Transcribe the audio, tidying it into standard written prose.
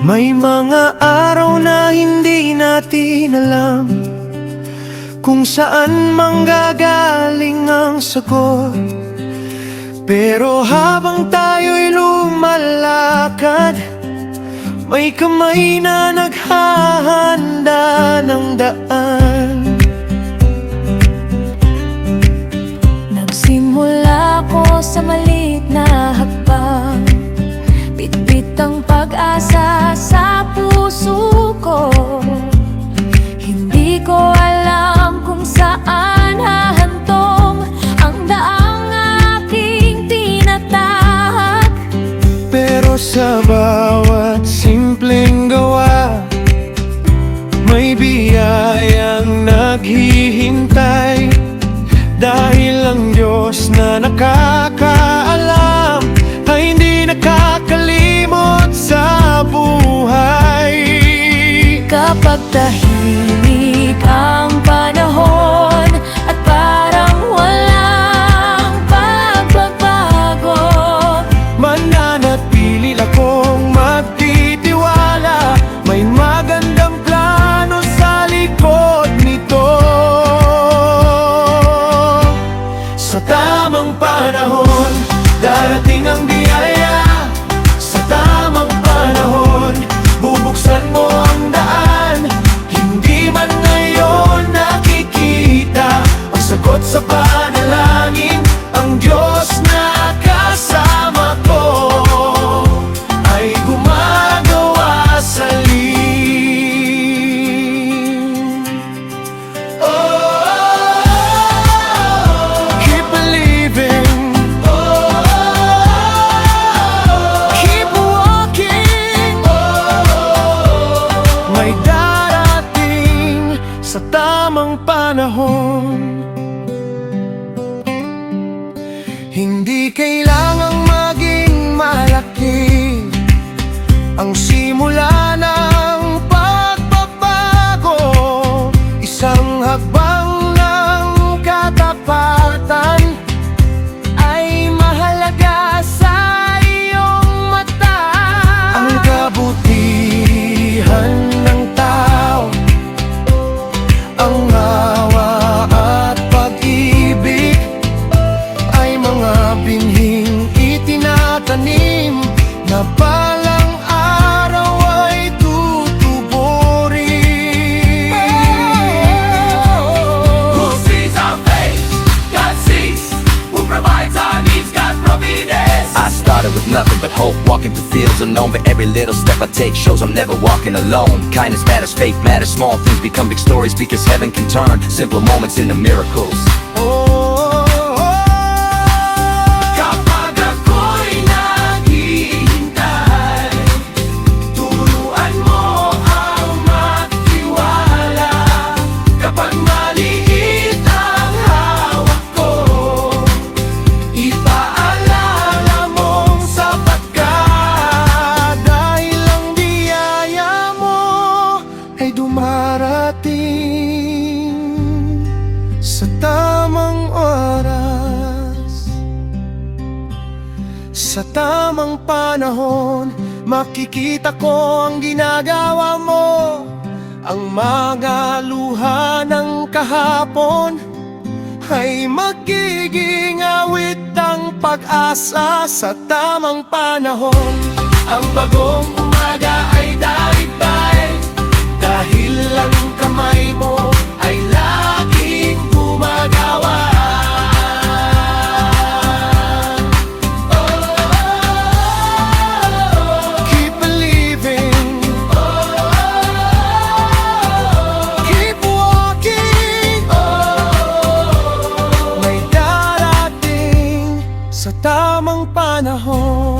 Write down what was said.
May mga araw na hindi natin alam kung saan manggagaling ang sagot. Pero habang tayo'y lumalakad, may kamay na naghahanda ng daan. Nagsimula ko sa maliit na hakbang, bitbit ang pag-asa sa puso ko. Hindi ko alam kung saan hahantong ang daang aking tinatahak. Pero sa bawat simpleng gawa, may biyayang naghihintay. Dahil ang Diyos na nakakaalam ay hindi nakakalimot sa buhay. Kapag tahimik ang panahon at parang walang pagbabago, mananatili akong magtitiwala. May magandang plano sa likod nito. Sa tamang panahon, darating ang biyaya. Sa tamang panahon, bubuksan mo ang daan. Hindi man ngayon nakikita ang sagot sa panalangin. Ang Diyos na kasama ko ay gumagawa sa liim. Keep believing, keep walking. May darating sa tamang panahon. Hindi kailangang maging malaki ang simula ng pagbabago. Isang hakbang ng katapatan ay mahalaga sa iyong mata. Ang kabutihan ng tao, ang awa at pag-ibig ay mga binhing itinatanim na balang araw ay tutuburin. Who sees our faith? God sees. Who provides our needs? God provides. I started with nothing but hope, walking through fields unknown. But every little step I take shows I'm never walking alone. Kindness matters, faith matters, small things become big stories because heaven can turn simple moments into miracles. Kapag ako'y naghihintay, turuan mo ang magtiwala. Kapag maliit ang hawak ko, ipaalala mong sapat ka. Dahil ang biyaya mo ay dumarating sa tamang oras. Sa tamang panahon, makikita ko ang ginagawa mo. Ang mga luha ng kahapon ay magiging awit ang pag-asa sa tamang panahon. Ang bagong umaga ay daig-daig dahil ang kamay mo ay laging gumagawa. Keep believing, keep walking. May darating sa tamang panahon.